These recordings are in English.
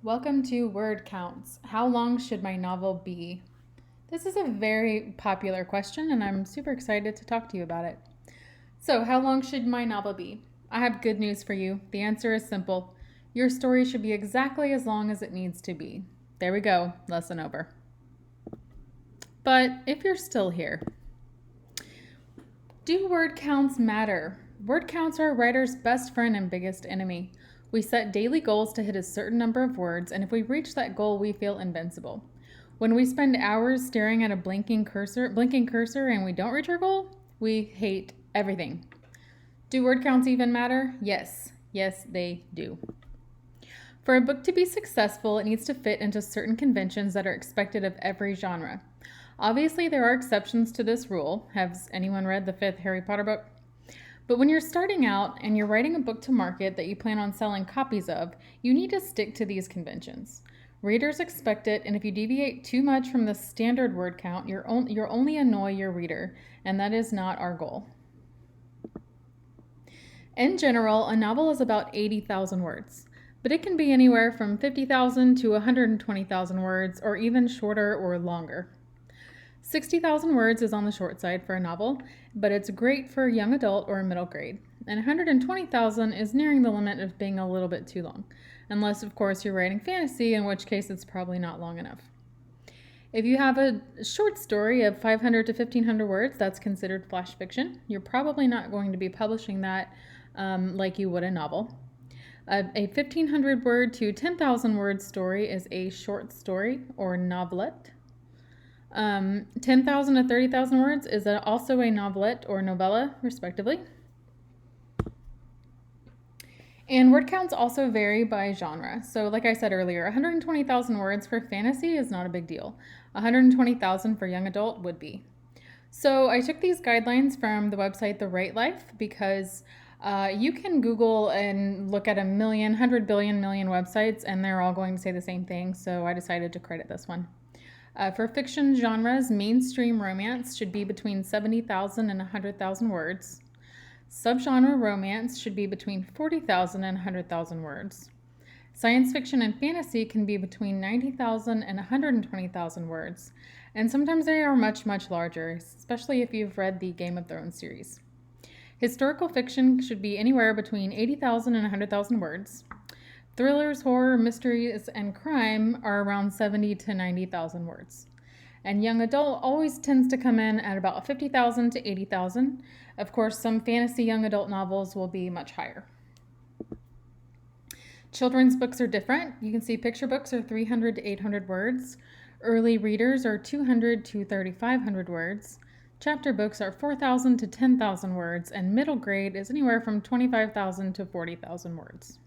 Welcome to Word Counts. How long should my novel be? This is a very popular question, and I'm super excited to talk to you about it. So, how long should my novel be? I have good news for you. The answer is simple. Your story should be exactly as long as it needs to be. There we go, lesson over. But if you're still here, do word counts matter? Word counts are a writer's best friend and biggest enemy. We set daily goals to hit a certain number of words, and if we reach that goal, we feel invincible. When we spend hours staring at a blinking cursor and we don't reach our goal, we hate everything. Do word counts even matter? Yes. Yes, they do. For a book to be successful, it needs to fit into certain conventions that are expected of every genre. Obviously, there are exceptions to this rule. Has anyone read the 5th Harry Potter book? But when you're starting out and you're writing a book to market that you plan on selling copies of, you need to stick to these conventions. Readers expect it, and if you deviate too much from the standard word count, you'll only annoy your reader, and that is not our goal. In general, a novel is about 80,000 words, but it can be anywhere from 50,000 to 120,000 words, or even shorter or longer. 60,000 words is on the short side for a novel, but it's great for young adult or middle grade. And 120,000 is nearing the limit of being a little bit too long, unless, of course, you're writing fantasy, in which case it's probably not long enough. If you have a short story of 500 to 1,500 words, that's considered flash fiction. You're probably not going to be publishing that like you would a novel. A 1,500 word to 10,000 word story is a short story or novelette. 10,000 to 30,000 words is also a novelette or novella, respectively. And word counts also vary by genre. So like I said earlier, 120,000 words for fantasy is not a big deal. 120,000 for young adult would be. So I took these guidelines from the website The Right Life because you can Google and look at 100 billion million websites and they're all going to say the same thing. So I decided to credit this one. For fiction genres, mainstream romance should be between 70,000 and 100,000 words. Subgenre romance should be between 40,000 and 100,000 words. Science fiction and fantasy can be between 90,000 and 120,000 words, and sometimes they are much, much larger, especially if you've read the Game of Thrones series. Historical fiction should be anywhere between 80,000 and 100,000 words. Thrillers, horror, mysteries, and crime are around 70 to 90,000 words. And young adult always tends to come in at about 50,000 to 80,000. Of course, some fantasy young adult novels will be much higher. Children's books are different. You can see picture books are 300 to 800 words. Early readers are 200 to 3,500 words. Chapter books are 4,000 to 10,000 words, and middle grade is anywhere from 25,000 to 40,000 words.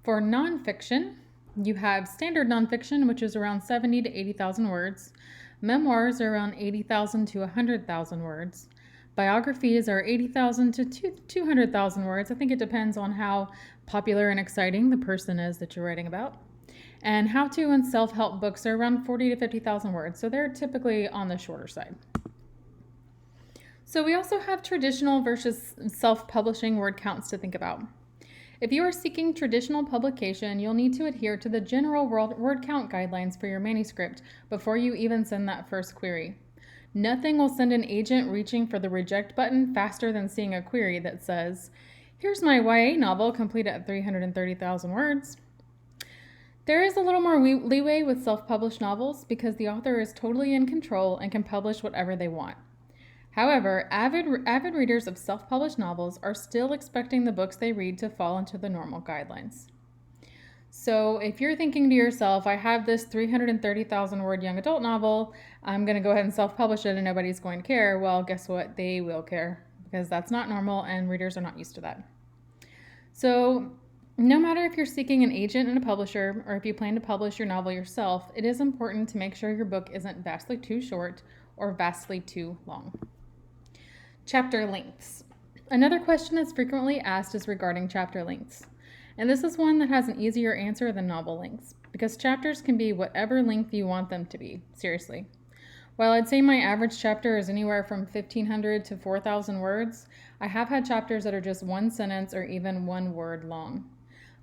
For nonfiction, you have standard nonfiction, which is around 70 to 80,000 words. Memoirs are around 80,000 to 100,000 words. Biographies are 80,000 to 200,000 words. I think it depends on how popular and exciting the person is that you're writing about. And how-to and self-help books are around 40 to 50,000 words, so they're typically on the shorter side. So we also have traditional versus self-publishing word counts to think about. If you are seeking traditional publication, you'll need to adhere to the general word count guidelines for your manuscript before you even send that first query. Nothing will send an agent reaching for the reject button faster than seeing a query that says, "Here's my YA novel complete at 330,000 words." There is a little more leeway with self-published novels because the author is totally in control and can publish whatever they want. However, avid readers of self-published novels are still expecting the books they read to fall into the normal guidelines. So if you're thinking to yourself, I have this 330,000 word young adult novel, I'm going to go ahead and self-publish it and nobody's going to care, well, guess what? They will care because that's not normal and readers are not used to that. So no matter if you're seeking an agent and a publisher or if you plan to publish your novel yourself, it is important to make sure your book isn't vastly too short or vastly too long. Chapter lengths. Another question that's frequently asked is regarding chapter lengths. And this is one that has an easier answer than novel lengths, because chapters can be whatever length you want them to be, seriously. While I'd say my average chapter is anywhere from 1,500 to 4,000 words, I have had chapters that are just one sentence or even one word long.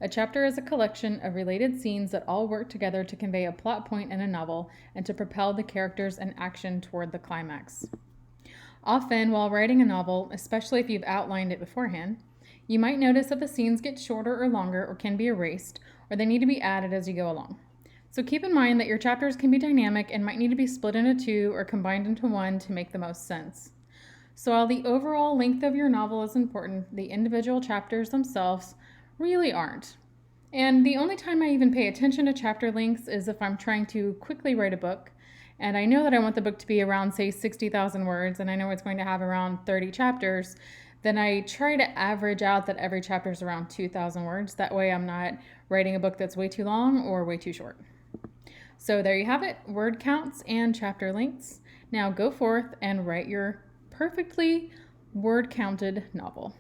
A chapter is a collection of related scenes that all work together to convey a plot point in a novel and to propel the characters and action toward the climax. Often, while writing a novel, especially if you've outlined it beforehand, you might notice that the scenes get shorter or longer or can be erased, or they need to be added as you go along. So keep in mind that your chapters can be dynamic and might need to be split into two or combined into one to make the most sense. So while the overall length of your novel is important, the individual chapters themselves really aren't. And the only time I even pay attention to chapter lengths is if I'm trying to quickly write a book, and I know that I want the book to be around, say, 60,000 words, and I know it's going to have around 30 chapters, then I try to average out that every chapter is around 2,000 words. That way I'm not writing a book that's way too long or way too short. So there you have it, word counts and chapter lengths. Now go forth and write your perfectly word counted novel.